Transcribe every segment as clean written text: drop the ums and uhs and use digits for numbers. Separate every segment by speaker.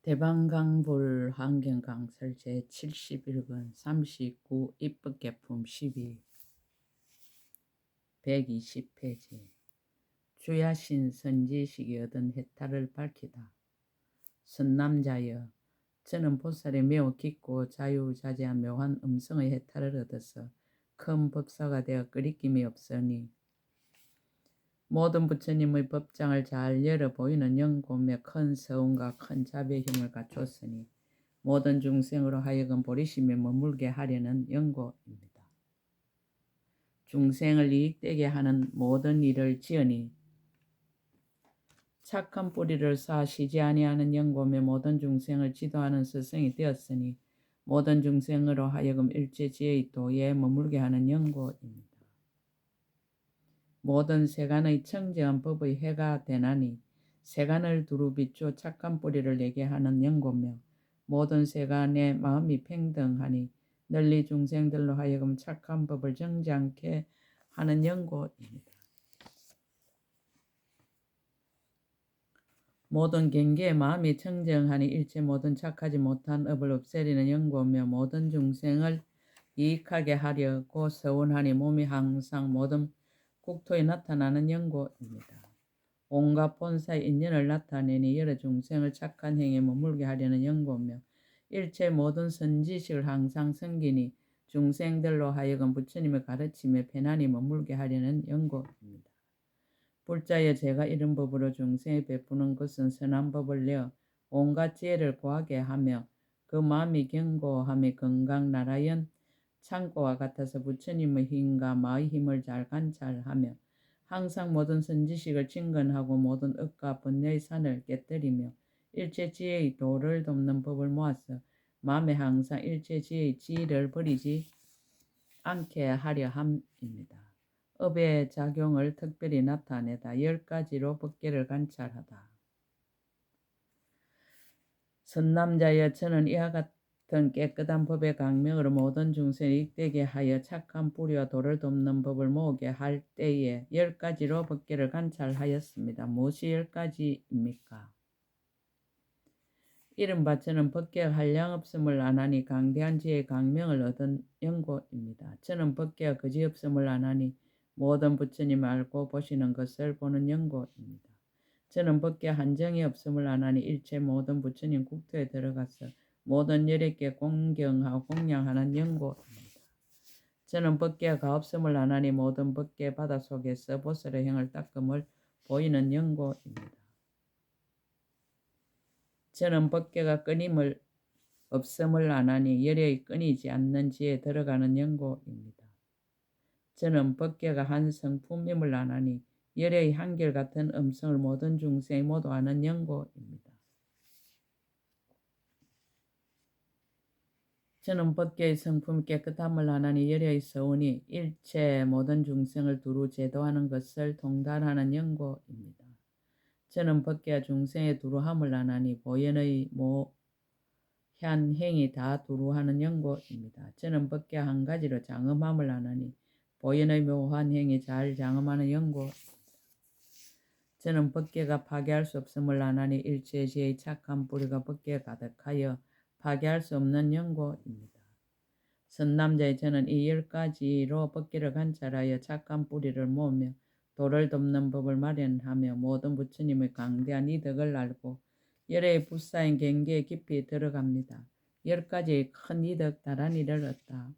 Speaker 1: 대방강불 환경강설 제71권 39 입법개품 12 120페이지 주야신 선지식이 얻은 해탈을 밝히다. 선남자여, 저는 보살이 매우 깊고 자유자재한 묘한 음성의 해탈을 얻어서 큰 법사가 되어 끄리낌이 없으니 모든 부처님의 법장을 잘 열어 보이는 영고며 큰 서운과 큰 자비의 힘을 갖췄으니 모든 중생으로 하여금 보리심에 머물게 하려는 영고입니다. 중생을 이익되게 하는 모든 일을 지으니 착한 뿌리를 쌓아 쉬지 아니하는 영고며 모든 중생을 지도하는 스승이 되었으니 모든 중생으로 하여금 일체지의 도에 머물게 하는 영고입니다. 모든 세간의 청정한 법의 해가 되나니 세간을 두루 비추어 착한 뿌리를 내게 하는 영고며 모든 세간의 마음이 평등하니 널리 중생들로 하여금 착한 법을 정지않게 하는 영고입니다. 모든 경계의 마음이 청정하니 일체 모든 착하지 못한 업을 없애리는 영고며 모든 중생을 이익하게 하려고 서운하니 몸이 항상 모든 국토에 나타나는 영고입니다. 온갖 본사의 인연을 나타내니 여러 중생을 착한 행에 머물게 하려는 영고며 일체 모든 선지식을 항상 섬기니 중생들로 하여금 부처님의 가르침에 편안히 머물게 하려는 영고입니다. 불자여, 제가 이런 법으로 중생에 베푸는 것은 선한 법을 내어 온갖 지혜를 구하게 하며 그 마음이 견고함이 건강나라연 창고와 같아서 부처님의 힘과 마의 힘을 잘 관찰하며 항상 모든 선지식을 진건하고 모든 억과 번뇌의 산을 깨뜨리며 일체 지혜의 도를 돕는 법을 모아서 마음에 항상 일체 지혜의 지혜를 버리지 않게 하려 함입니다. 업의 작용을 특별히 나타내다 10가지로 법계를 관찰하다. 선남자여, 저는 이와 같은 깨끗한 법의 강명으로 모든 중생을 이익되게 하여 착한 뿌리와 도를 돕는 법을 모으게 할 때에 10가지로 법계를 관찰하였습니다. 무엇이 10가지입니까? 이른바 저는 법계가 한량없음을 안하니 강대한 지혜의 강명을 얻은 영고입니다. 저는 법계가 그지없음을 안하니 모든 부처님을 알고 보시는 것을 보는 영고입니다. 저는 법계 한정이 없음을 안하니 일체 모든 부처님 국토에 들어가서 모든 열애께 공경하고 공양하는 영고입니다. 저는 법계가 가없음을 안하니 모든 법계 바다 속에서 보살의 행을 닦음을 보이는 영고입니다. 저는 법계가 끊임을 없음을 안하니 열애의 끊이지 않는 지에 들어가는 영고입니다. 저는 법계가 한 성품임을 안하니 열애의 한결같은 음성을 모든 중생이 모두 아는 영고입니다. 저는 법계의 성품이 깨끗함을 안하니 열애의 서운이 일체 모든 중생을 두루 제도하는 것을 통달하는 영고입니다. 저는 법계가 중생의 두루함을 안하니 보현의 모현 행이 다 두루하는 영고입니다. 저는 법계 한 가지로 장엄함을 안하니 보현의 묘한 행이 잘 장엄하는 영고입니다. 저는 법계가 파괴할 수 없음을 안하니 일체지의 착한 뿌리가 법계에 가득하여 파괴할 수 없는 영고입니다. 선남자의 저는 이 10가지로 법계를 관찰하여 착한 뿌리를 모으며 도를 돕는 법을 마련하며 모든 부처님의 강대한 이덕을 알고 열애의 불사인 경계에 깊이 들어갑니다. 10가지의 큰 이덕 다란이를 얻다.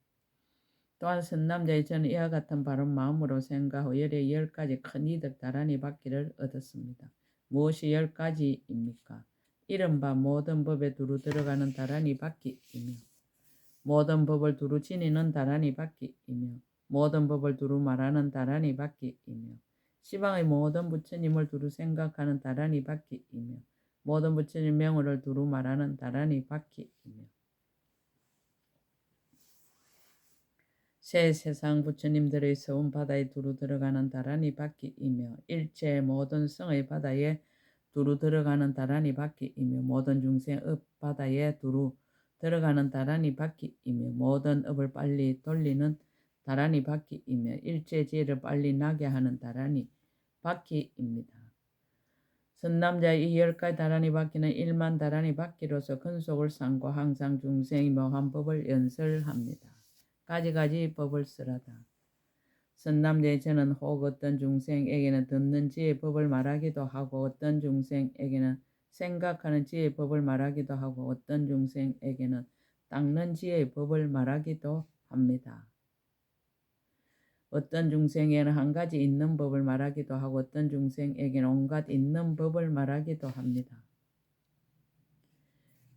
Speaker 1: 또한 선남자의 저는 이와 같은 바른 마음으로 생각하고 열애의 10가지 큰 이덕 다란이 받기를 얻었습니다. 무엇이 10가지입니까? 이른바 모든 법에 두루 들어가는 다란이 받기이며 모든 법을 두루 지니는 다란이 받기이며 모든 법을 두루 말하는 다란이 받기이며 시방의 모든 부처님을 두루 생각하는 다란이 받기이며 모든 부처님 명호를 두루 말하는 다란이 받기이며 새 세상 부처님들의 서운 바다에 두루 들어가는 다란이 받기이며 일체 모든 성의 바다에 두루 들어가는 다란이 받기이며 모든 중생 업 바다에 두루 들어가는 다란이 받기이며 모든 업을 빨리 돌리는 다란이 받기이며 일체 지혜를 빨리 나게 하는 다란이 받기입니다. 선남자의 이 10가지 다란이 바퀴는 1만 다란이 바퀴로서 근속을 삼고 항상 중생이 묘한 법을 연설합니다. 가지가지 법을 쓰라다. 선남자의 저는 혹 어떤 중생에게는 듣는 지혜의 법을 말하기도 하고 어떤 중생에게는 생각하는 지혜의 법을 말하기도 하고 어떤 중생에게는 닦는 지혜의 법을 말하기도 합니다. 어떤 중생에게는 한 가지 있는 법을 말하기도 하고 어떤 중생에게는 온갖 있는 법을 말하기도 합니다.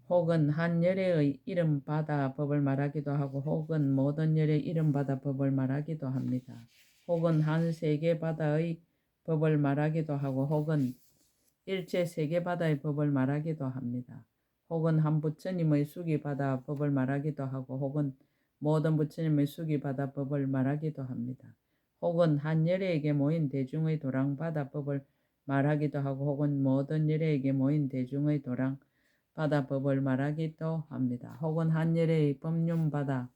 Speaker 1: 혹은 한 열애의 이름 받아 법을 말하기도 하고 혹은 모든 열애 이름 받아 법을 말하기도 합니다. 혹은 한 세계 바다의 법을 말하기도 하고 혹은 일체 세계 바다의 법을 말하기도 합니다. 혹은 한 부처님의 수기 받아 법을 말하기도 하고 혹은 모든 부처님의 수기 받아 법을 말하기도 합니다. 혹은 한 열애에게 모인 대중의 도랑 받아 법을 말하기도 하고 혹은 모든 열애에게 모인 대중의 도랑 받아 법을 말하기도 합니다. 혹은 한 열애의 법륜 받아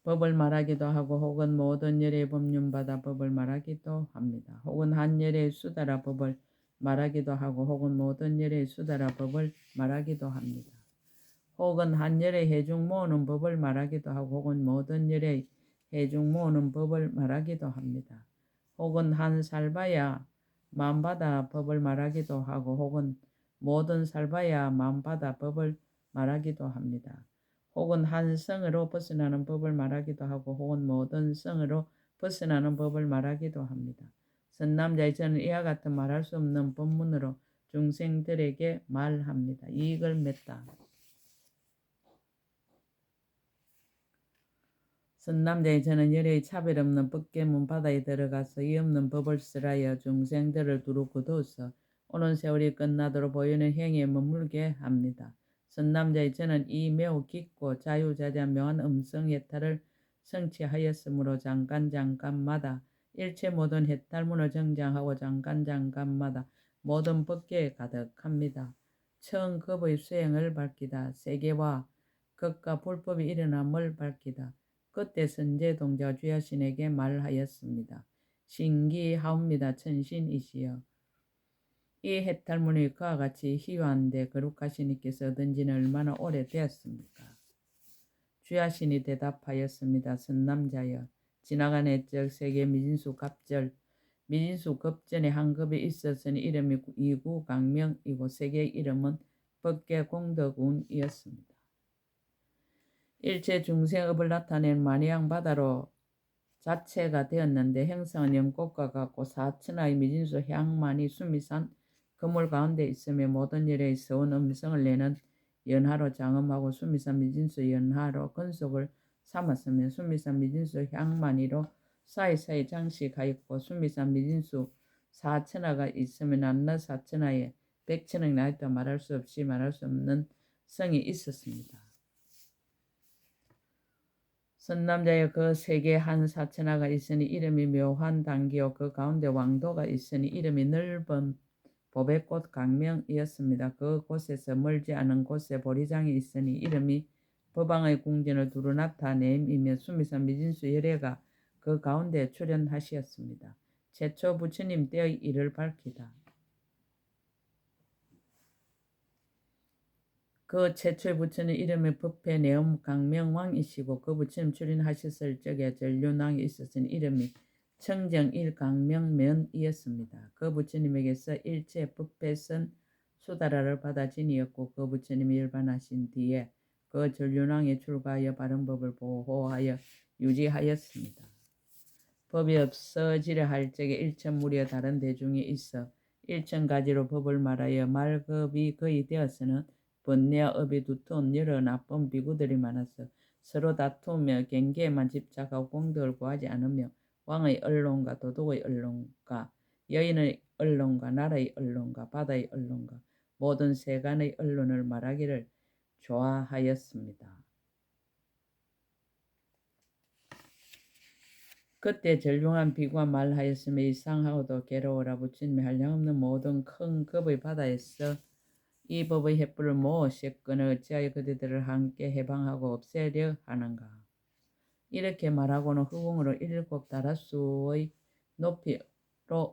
Speaker 1: 법을 말하기도 하고 혹은 모든 열애의 법륜 받아 법을 말하기도 합니다. 혹은 한 열애의 수다라 법을 말하기도 하고 혹은 모든 열애의 수다라 법을 말하기도 합니다. 혹은 한 열애의 해중 모으는 법을 말하기도 하고 혹은 모든 열애의 해중 모으는 법을 말하기도 합니다. 혹은 한 살바야 만바다 법을 말하기도 하고 혹은 모든 살바야 만바다 법을 말하기도 합니다. 혹은 한 성으로 벗어나는 법을 말하기도 하고 혹은 모든 성으로 벗어나는 법을 말하기도 합니다. 선남자의 저는 이와 같은 말할 수 없는 법문으로 중생들에게 말합니다. 이익을 맺다. 선남자의 저는 열애의 차별 없는 법계문 바다에 들어가서 이 없는 법을 쓰라여 중생들을 두루 거두어서 오는 세월이 끝나도록 보이는 행위에 머물게 합니다. 선남자의 저는 이 매우 깊고 자유자재한 묘한 음성 해탈을 성취하였으므로 잠깐마다 일체 모든 해탈문을 정장하고 잠깐마다 모든 법계에 가득합니다. 처음급의 수행을 밝히다. 세계와 극과 불법이 일어남을 밝히다. 그때 선제동자 주야신에게 말하였습니다. 신기하옵니다. 천신이시여. 이 해탈문이 그와 같이 희화한데 거룩하시니께서 얻은 지는 얼마나 오래되었습니까? 주야신이 대답하였습니다. 선남자여, 지나간 해적 세계 미진수 갑절, 미진수 급전에 한 급이 있었으니 이름이 이구강명이고 세계의 이름은 법계공덕운이었습니다. 일체 중생업을 나타낸 만양 바다로 자체가 되었는데 행성은 연꽃과 같고 사천하의 미진수 향만이 수미산 그물 가운데 있으며 모든 일에 서운 음성을 내는 연하로 장엄하고 수미산 미진수 연하로 근속을 삼았으며 수미산 미진수 향만이로 사이사이 장식하였고 수미산 미진수 사천하가 있으며 낱낱 사천하에 백천억 나이도 말할 수 없이 말할 수 없는 성이 있었습니다. 선남자여 그 세계 한 사천하가 있으니 이름이 묘한 단기요 그 가운데 왕도가 있으니 이름이 넓은 보배꽃 강명이었습니다. 그 곳에서 멀지 않은 곳에 보리장이 있으니 이름이 법왕의 궁전을 두루 나타냄이며 수미산 미진수 열애가 그 가운데 출현하시었습니다. 최초 부처님 때의 일을 밝히다. 그 최초의 부처는 이름이 법회 내음 강명왕이시고 그 부처님 출현하셨을 적에 전륜왕이 있었으니 이름이 청정일강명면이었습니다. 그 부처님에게서 일체 법회선 수다라를 받아 지니었고 그 부처님이 일반하신 뒤에 그 전륜왕이 출가하여 바른 법을 보호하여 유지하였습니다. 법이 없어지려 할 적에 일천무리의 다른 대중이 있어 일천가지로 법을 말하여 말급이 거의 되어서는 번뇌와 업이 두터운 여러 나쁜 비구들이 많아서 서로 다투며 경계에만 집착하고 공덕을 구하지 않으며 왕의 언론과 도덕의 언론과 여인의 언론과 나라의 언론과 바다의 언론과 모든 세간의 언론을 말하기를 좋아하였습니다. 그때 절용한 비구가 말하였으며 이상하고도 괴로워라 부처님이 한량없는 모든 큰 급의 바다에서 이 법의 횃불을 모아 씻거늘 어찌하여 그대들을 함께 해방하고 없애려 하는가. 이렇게 말하고는 후궁으로 7 다라수의 높이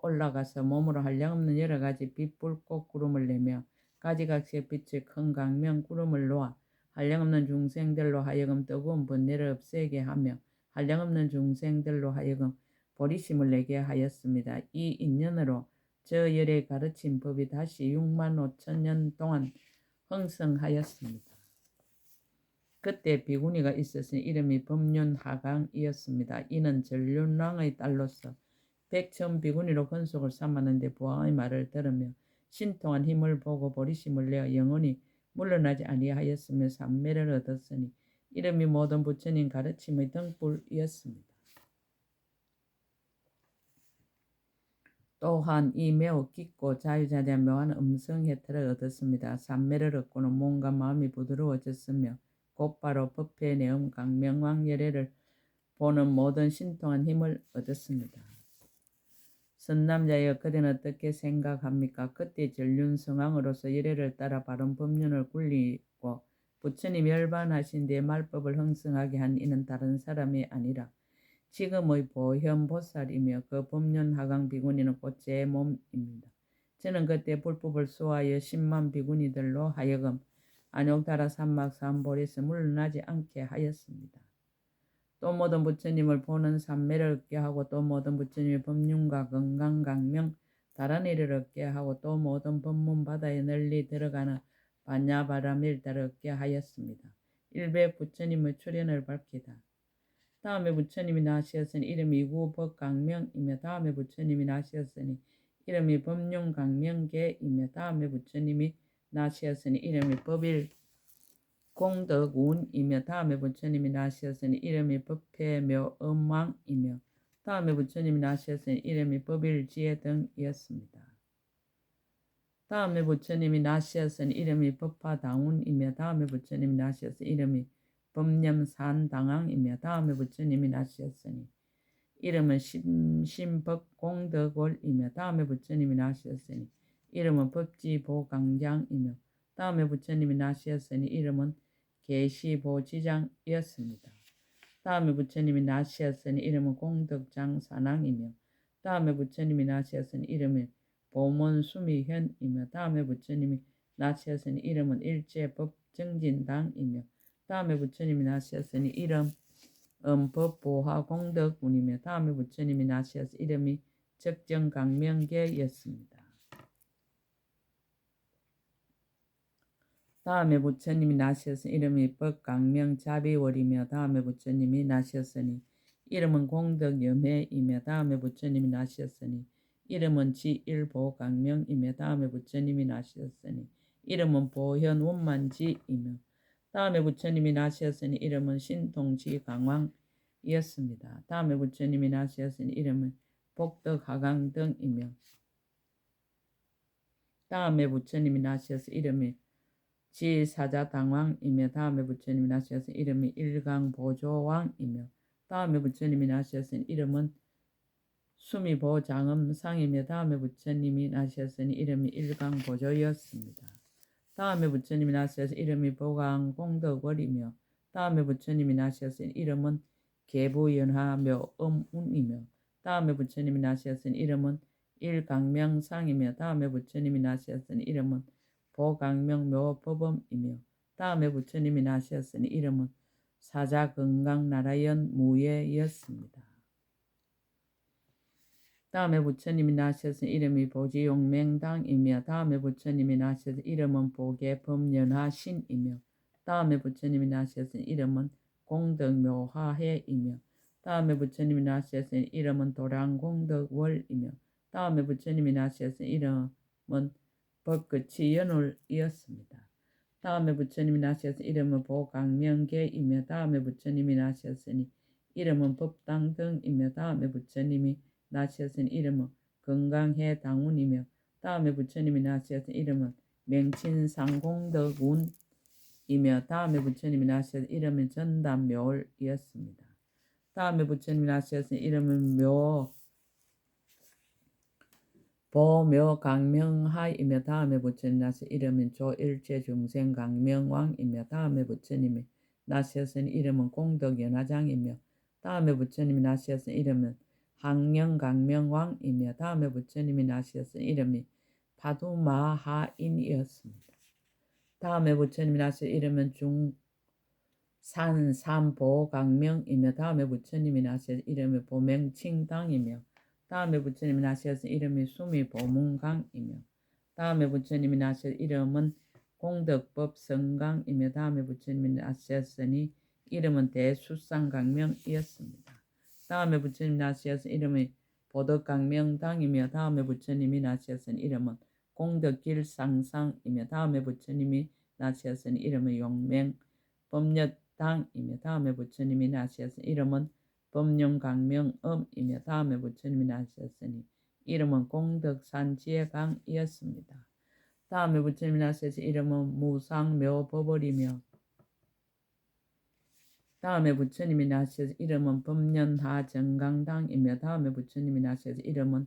Speaker 1: 올라가서 몸으로 한량없는 여러 가지 빛, 불꽃, 구름을 내며 가지각색 빛의 큰 강명 구름을 놓아 한량없는 중생들로 하여금 뜨거운 번뇌를 없애게 하며 한량없는 중생들로 하여금 보리심을 내게 하였습니다. 이 인연으로 저 열의 가르친 법이 다시 6만 5천 년 동안 흥성하였습니다. 그때 비구니가 있었으니 이름이 법륜하강이었습니다. 이는 전륜왕의 딸로서 백천 비구니로 건속을 삼았는데 부왕의 말을 들으며 신통한 힘을 보고 보리심을 내어 영원히 물러나지 아니하였으며 삼매를 얻었으니 이름이 모든 부처님 가르침의 등불이었습니다. 또한 이 매우 깊고 자유자재한 묘한 음성 혜태를 얻었습니다. 삼매를 얻고는 몸과 마음이 부드러워졌으며 곧바로 법회의 내음 강명왕 열애를 보는 모든 신통한 힘을 얻었습니다. 선남자여 그대는 어떻게 생각합니까? 그때 전륜성왕으로서 열애를 따라 바른 법륜을 굴리고 부처님이 열반하신 뒤에 말법을 형성하게 한 이는 다른 사람이 아니라 지금의 보현보살이며 그 법륜하강 비구니는 곧 제 몸입니다. 저는 그때 불법을 수하여 10만 비구니들로 하여금 안욕다라 산막 산보리에서 물러나지 않게 하였습니다. 또 모든 부처님을 보는 삼매를 얻게 하고 또 모든 부처님의 법륜과 건강 강명 다란이를 얻게 하고 또 모든 법문 바다에 널리 들어가는 반야바람 일다를 얻게 하였습니다. 일백 부처님의 출현을 밝히다. 다음에 부처님이 나시었으니 이름이 이구법강명이며 다음에 부처님이 나시었으니 이름이 법륜강명계이며 다음에 부처님이 나시었으니 이름이 법일공덕운이며 다음에 부처님이 나시었으니 이름이 법회묘음왕이며 다음에 부처님이 나시었으니 이름이 법일지혜 등이었습니다. 다음에 부처님이 나시었으니 이름이 법화당운이며 다음에 부처님이 나시었으니 이름이 법념산당왕이며 다음에 부처님이 나시었으니 이름은 심신법공덕월이며 다음에 부처님이 나시었으니 이름은 법지보강장이며 다음에 부처님이 나시었으니 이름은 계시보지장이었습니다. 다음에 부처님이 나시었으니 이름은 공덕장산왕이며 다음에 부처님이 나시었으니 이름은 보문수미현이며 다음에 부처님이 나시었으니 이름은 일제법정진당이며 다음에 부처님이 나시었으니 이름 법보화공덕운이며 다음에 부처님이 나시었으니 이름이 적정강명계였습니다. 다음에 부처님이 나시었으니 이름이 법강명자비월이며 다음에 부처님이 나시었으니 이름은 공덕염해이며 다음에 부처님이 나시었으니 이름은 지일보강명이며 다음에 부처님이 나시었으니 이름은 보현원만지이며 다음에 부처님이 나시었으니 이름은 신통지강왕이었습니다. 다음에 부처님이 나시었으니 이름은 복덕하강 등이며 다음에 부처님이 나시었으니 이름이 지사자당왕이며 다음에 부처님이 나시었으니 이름이 일강보조왕이며 다음에 부처님이 나시었으니 이름은 수미보장엄상이며 다음에 부처님이 나시었으니 이름이 일강보조였습니다. 다음에 부처님이 나시었으니 이름이 보강공덕월이며 다음에 부처님이 나시었으니 이름은 계부연하묘음운이며 다음에 부처님이 나시었으니 이름은 일강명상이며 다음에 부처님이 나시었으니 이름은 보강명묘법음이며 다음에 부처님이 나시었으니 이름은 사자건강나라연 무예였습니다. 다음에 부처님이 나셨으니 이름이 보지용맹당이며 다음에 부처님이 나셨으니 이름은 보계법연하신이며 다음에 부처님이 나셨으니 이름은 공덕묘화해이며 다음에 부처님이 나셨으니 이름은 도량공덕월이며 다음에 부처님이 나셨으니 이름은 법끝이연월이었습니다. 다음에 부처님이 나셨으니 이름은 보강명계이며 다음에 부처님이 나셨으니 이름은 법당등이며 다음에 부처님이 나시었으니 이름은 건강해당운이며 다음에 부처님이 나시었으니 이름은 맹친상공덕운이며 다음에 부처님이 나시었으니 이름은 전담묘월이었습니다. 다음에 부처님이 나시었으니 이름은 보묘강명하이며 다음에 부처님이 나시었으니 이름은 조일체중생강명왕이며 다음에 부처님이 나시었으니 이름은 공덕연화장이며 다음에 부처님이 나시었으니 이름은 항영 강명왕이며 다음에 부처님이 나시었은 이름이 파두마하인이었습니다. 다음에 부처님이 나시 이름은 중산삼보강명이며 다음에 부처님이 나시 이름이 보명칭당이며 다음에 부처님이 나시었은 이름이 수미보문강이며 다음에 부처님이 나시 이름은 공덕법성강이며 다음에 부처님이 나시었으니 이름은 대수상강명이었습니다. 다음에 부처님이 나시었은 이름이 보덕강명당이며 다음에 부처님이 나시었은 이름은 공덕길상상이며 다음에 부처님이 나시었은 이름은 용맹법력당이며 다음에 부처님이 나시었은 이름은 법룡강명음이며 다음에 부처님이 나시었으니 이름은 공덕산지혜강이었습니다. 다음에 부처님이 나시었은 이름은 무상묘법월이며 다음에 부처님이 나시었은 이름은 법년하정강당이며 다음에 부처님이 나시었은 이름은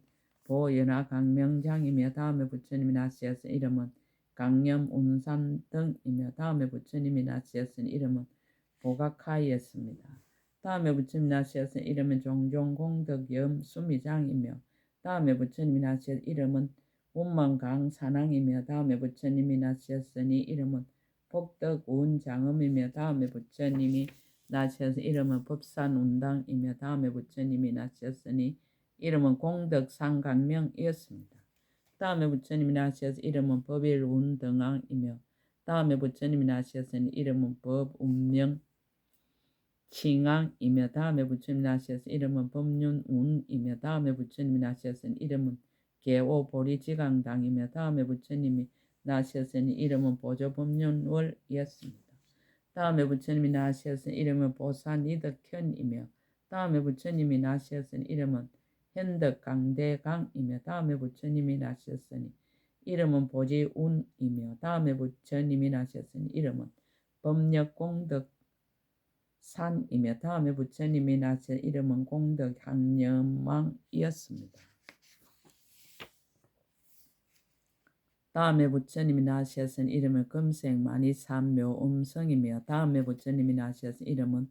Speaker 1: 보연화강명장이며 다음에 부처님이 나시었은 이름은 강념운산등이며 다음에 부처님이 나시었은 이름은 보각하였습니다. 다음에 부처님이 나시었은 이름은 종종공덕염수미장이며 다음에 부처님이 나시었은 이름은 운만강산왕이며 다음에 부처님이 나시었으니 이름은 복덕운장음이며 다음에 부처님이 나시었으니 이름은 법산운당이며 다음에 부처님이 나시었으니 이름은 공덕상강명이었습니다. 다음에 부처님이 나시었으니 이름은 법일운등왕이며 다음에 부처님이 나시었으니 이름은 법운명칭왕이며 다음에 부처님이 나시었으니 이름은 법륜운이며 다음에 부처님이 나시었으니 이름은 개오보리지강당이며 다음에 부처님이 나시었으니 이름은 보조법륜월이었습니다. 다음에 부처님이 나시었으니 이름은 보산이덕현이며 다음에 부처님이 나시었으니 이름은 현덕강대강이며 다음에 부처님이 나시었으니 이름은 보지운이며 다음에 부처님이 나시었으니 이름은 법력공덕산이며 다음에 부처님이 나시었으니 이름은 공덕향념왕이었습니다. 다음에 부처님이 나시었으니 이름은 금생만이삼묘음성이며 다음에 부처님이 나시었으니 이름은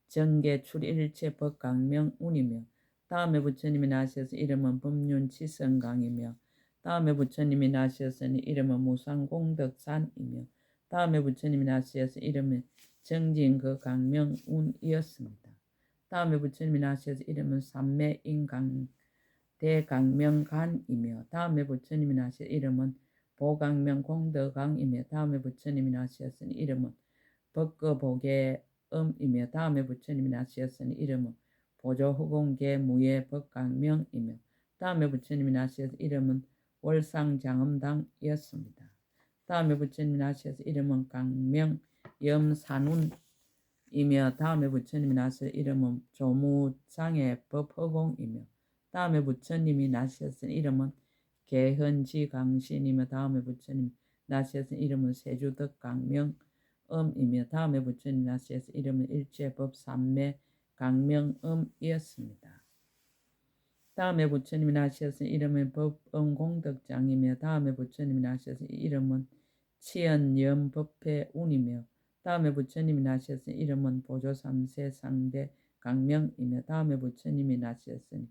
Speaker 1: 정계출일체법강명운이며 다음에 부처님이 나시었으니 이름은 법륜치성강이며 다음에 부처님이 나시었으니 이름은 무상공덕산이며 다음에 부처님이 나시었으니 이름은 정진거강명운이었습니다. 다음에 부처님이 나시었으니 이름은 삼매인강대강명간이며 다음에 부처님이 나시었으니 이름은 보강명공덕강이며 다음에 부처님이 나시었으니 이름은 법거보계음이며 다음에 부처님이 나시었으니 이름은 보조후공계무예법강명이며 다음에 부처님이 나시었으니 이름은 월상장음당이었습니다. 다음에 부처님이 나시었으니 이름은 강명염산운이며 다음에 부처님이 나시었으니 이름은 조무장애법허공이며 다음에 부처님이 나시었으니 이름은 개헌지강신이며 다음에 부처님 나시었으니 이름은 세주덕강명음이며 다음에 부처님 나시었으니 이름은 일체법삼매강명음이었습니다. 다음에 부처님이 나시었으니 이름은 법음공덕장이며 다음에 부처님이 나시었으니 이름은 치연염법회운이며 다음에 부처님이 나시었으니 이름은 보조삼세상대강명이며 다음에 부처님이 나시었으니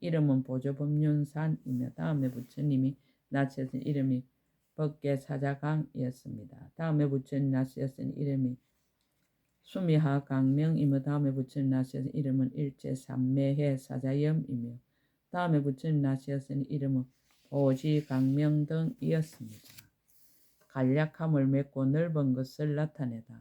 Speaker 1: 이름은 보조법륜산이며 다음에 부처님이 나시었으니 이름이 법계사자강이었습니다. 다음에 부처님 나시었으니 이름이 수미하강명이며 다음에 부처님 나시었으니 이름은 일제삼매해사자염이며 다음에 부처님 나시었으니 이름은 오지강명 등이었습니다. 간략함을 맺고 넓은 것을 나타내다.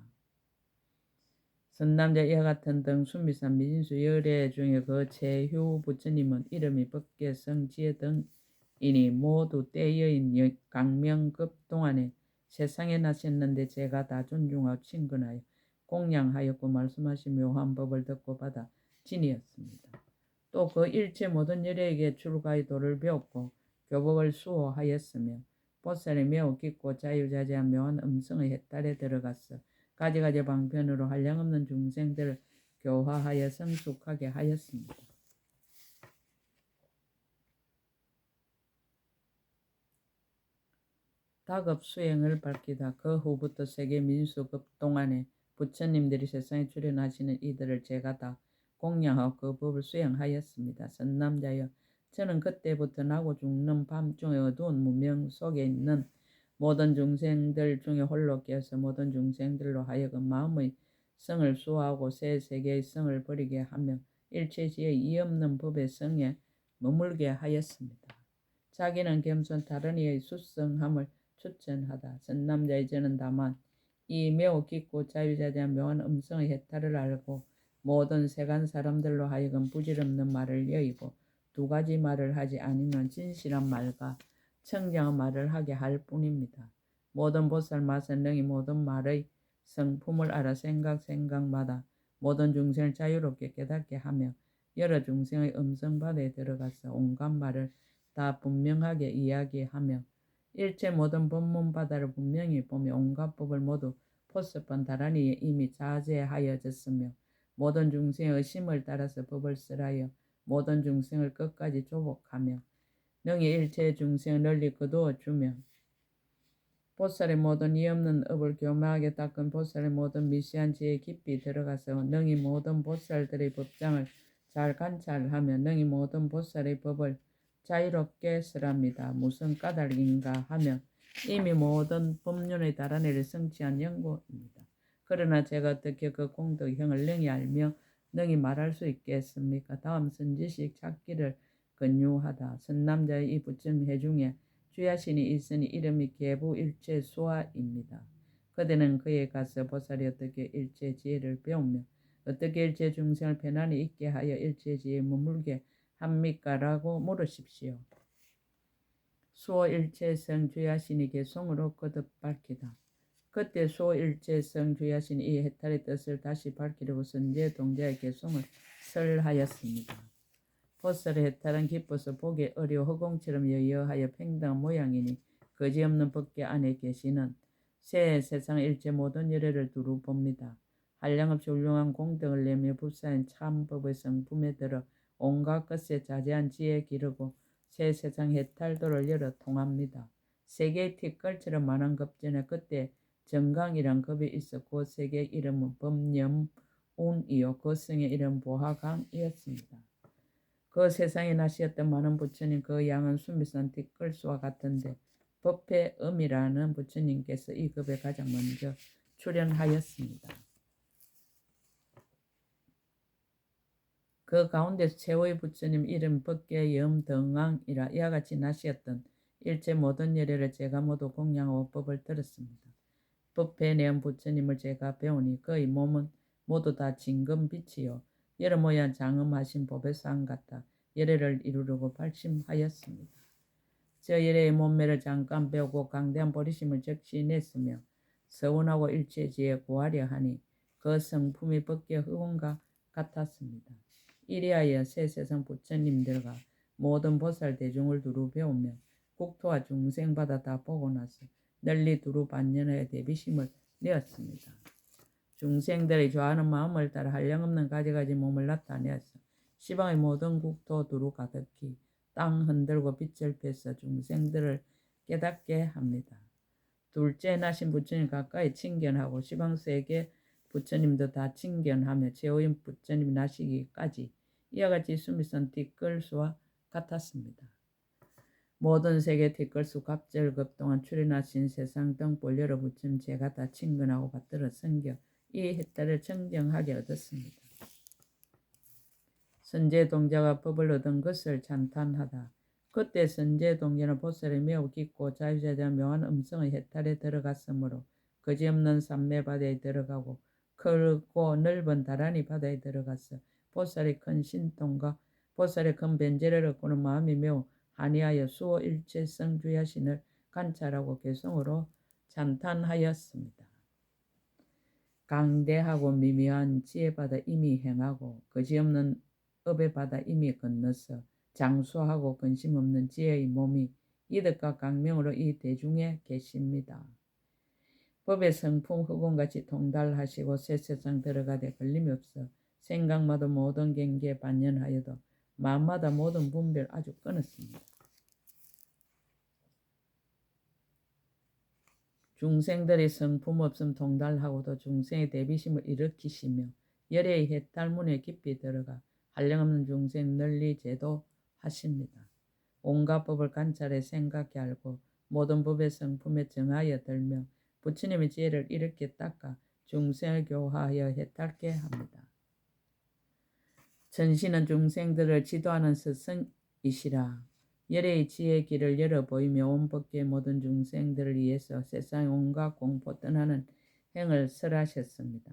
Speaker 1: 선남자 이와 같은 등 수미산 미진수 열애 중에 그 최휴 부처님은 이름이 법계성지혜 등이니 모두 때여인 강명급 동안에 세상에 나셨는데 제가 다 존중하고 친근하여 공양하였고 말씀하신 묘한 법을 듣고 받아 지니었습니다. 또 그 일체 모든 열애에게 출가의 도를 배웠고 교법을 수호하였으며 보살이 매우 깊고 자유자재한 묘한 음성의 해탈에 들어갔어 가지가지 방편으로 한량없는 중생들을 교화하여 성숙하게 하였습니다. 다급 수행을 밝히다 그 후부터 세계 민수급 동안에 부처님들이 세상에 출현하시는 이들을 제가 다 공양하고 그 법을 수행하였습니다. 선남자여, 저는 그때부터 나고 죽는 밤중의 어두운 무명 속에 있는 모든 중생들 중에 홀로 깨어서 모든 중생들로 하여금 마음의 성을 수호하고 새 세계의 성을 버리게 하며 일체지의 이없는 법의 성에 머물게 하였습니다. 자기는 겸손 다른 이의 수성함을 추천하다. 선남자의 저는 다만 이 매우 깊고 자유자재한 묘한 음성의 해탈을 알고 모든 세간 사람들로 하여금 부질없는 말을 여의고 두 가지 말을 하지 아니면 진실한 말과 청정한 말을 하게 할 뿐입니다. 모든 보살 맛은 능히 모든 말의 성품을 알아 생각마다 모든 중생을 자유롭게 깨닫게 하며 여러 중생의 음성바다에 들어가서 온갖 말을 다 분명하게 이야기하며 일체 모든 법문바다를 분명히 보며 온갖 법을 모두 포섭한 다란이에 이미 자제하여졌으며 모든 중생의 의심을 따라서 법을 쓰라여 모든 중생을 끝까지 조복하며 능히 일체 중생을 널리 거두어 주며 보살의 모든 이없는 업을 교묘하게 닦은 보살의 모든 미시한 지혜에 깊이 들어가서 능히 모든 보살들의 법장을 잘 관찰하며 능히 모든 보살의 법을 자유롭게 쓰랍니다. 무슨 까닭인가 하며 이미 모든 법륜의 다란이를 성취한 연고입니다. 그러나 제가 어떻게 그 공덕형을 능히 알며 능히 말할 수 있겠습니까? 다음 선지식 찾기를 권유하다. 선남자의 이 부처님 해중에 주야신이 있으니 이름이 계부일체 수화입니다. 그대는 그에 가서 보살이 어떻게 일체 지혜를 배우며 어떻게 일체 중생을 편안히 있게 하여 일체 지혜에 머물게 합니까? 라고 물으십시오. 수호일체성 주야신이 개송으로 거듭 밝히다. 그때 수호일체성 주야신이 이 해탈의 뜻을 다시 밝히려고 선제 동자의 개송을 설하였습니다. 보살의 해탈은 기뻐서 보기 어려워 허공처럼 여여하여 평등한 모양이니 거지없는 법계 안에 계시는 새 세상 일체 모든 열애를 두루 봅니다. 한량없이 훌륭한 공덕을 내며 불사인 참법의 성품에 들어 온갖 것에 자제한 지혜에 기르고 새 세상 해탈도를 열어 통합니다. 세계의 티끌처럼 많은 급전에 그때 정강이란 급이 있어 그 세계의 이름은 법념운이요 그 성의 이름 보화강이었습니다. 그 세상에 나시었던 많은 부처님 그 양은 수미선 티끌수와 같은데 법회음이라는 부처님께서 이 급에 가장 먼저 출연하였습니다. 그 가운데서 최후의 부처님 이름 법계염등왕이라 이와 같이 나시었던 일체 모든 열애를 제가 모두 공양하고 법을 들었습니다. 법회에 내은 부처님을 제가 배우니 그의 몸은 모두 다 진금빛이요 여러 모양 장엄하신 법의 상 같아 열애를 이루려고 발심하였습니다. 저 열애의 몸매를 잠깐 배우고 강대한 보리심을 적시 냈으며 서운하고 일체지에 구하려 하니 그 성품이 법계 흑원과 같았습니다. 이리하여 새 세상 부처님들과 모든 보살 대중을 두루 배우며 국토와 중생바다 다 보고 나서 널리 두루 반년하여 대비심을 내었습니다. 중생들의 좋아하는 마음을 따라 한량없는 가지가지 몸을 나타내어서 시방의 모든 국토 두루 가득히 땅 흔들고 빛을 펴서 중생들을 깨닫게 합니다. 둘째 나신 부처님 가까이 친견하고 시방세계 부처님도 다 친견하며 최후인 부처님 나시기까지 이와 같이 수미선 티끌수와 같았습니다. 모든 세계 티끌수 갑절급 동안 출현하신 세상 등불 여러 부처님 제가 다 친근하고 받들어 섬겨 이 해탈을 청정하게 얻었습니다. 선제동자가 법을 얻은 것을 찬탄하다. 그때 선제동자는 보살이 매우 깊고 자유자재한 묘한 음성의 해탈에 들어갔으므로 거지없는 삼매바다에 들어가고 크고 넓은 다란이 바다에 들어가서 보살의 큰 신통과 보살의 큰 변제를 얻고는 마음이 매우 한이하여 수호 일체성 주야신을 관찰하고 개성으로 찬탄하였습니다. 강대하고 미묘한 지혜바다 이미 행하고 거지없는 업의 바다 이미 건너서 장수하고 근심 없는 지혜의 몸이 이득과 강명으로 이 대중에 계십니다. 법의 성품 흑원같이 통달하시고 새 세상 들어가되 걸림이 없어 생각마다 모든 경계에 반연하여도 마음마다 모든 분별 아주 끊었습니다. 중생들의 성품 없음 통달하고도 중생의 대비심을 일으키시며 열애의 해탈문에 깊이 들어가 한량없는 중생 널리 제도하십니다. 온갖 법을 관찰해 생각해 알고 모든 법의 성품에 정하여 들며 부처님의 지혜를 이렇게 닦아 중생을 교화하여 해탈케 합니다. 전신은 중생들을 지도하는 스승이시라. 열애의 지혜의 길을 열어 보이며 온 법계의 모든 중생들을 위해서 세상의 온갖 공포 떠나는 행을 설하셨습니다.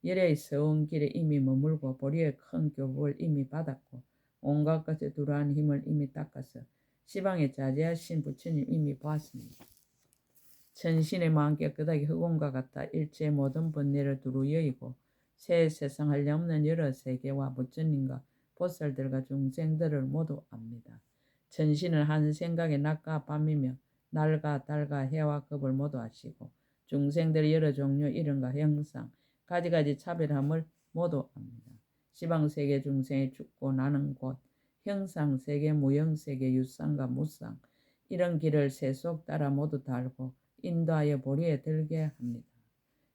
Speaker 1: 열애의 서운 길에 이미 머물고 보리의 큰 교법을 이미 받았고 온갖 것에 두루한 힘을 이미 닦아서 시방에 자제하신 부처님 이미 보았습니다. 천신의 마음 깨끗하게 흑온과 같아 일체의 모든 번뇌를 두루 여의고 새 세상 한량없는 여러 세계와 부처님과 보살들과 중생들을 모두 압니다. 천신은 한 생각에 낮과 밤이며 날과 달과 해와 급을 모두 아시고 중생들의 여러 종류 이름과 형상 가지가지 차별함을 모두 압니다. 시방세계 중생의 죽고 나는 곳 형상세계 무형세계 유상과 무상 이런 길을 세속 따라 모두 다 알고 인도하여 보리에 들게 합니다.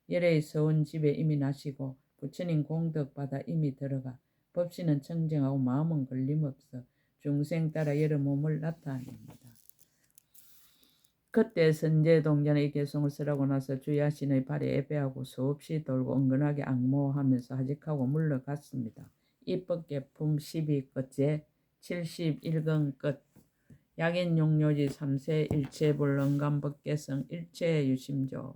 Speaker 1: 열애의 서운 집에 이미 나시고 부처님 공덕받아 이미 들어가 법신은 청정하고 마음은 걸림없어 중생 따라 여러 몸을 나타냅니다. 그때 선제동자는 이 개송을 쓰라고 나서 주야신의 발에 예배하고 수없이 돌고 은근하게 악모하면서 하직하고 물러갔습니다. 입법계품 12끝 제 71권 끝. 약인용료지 3세 일체불능감법계성 일체유심조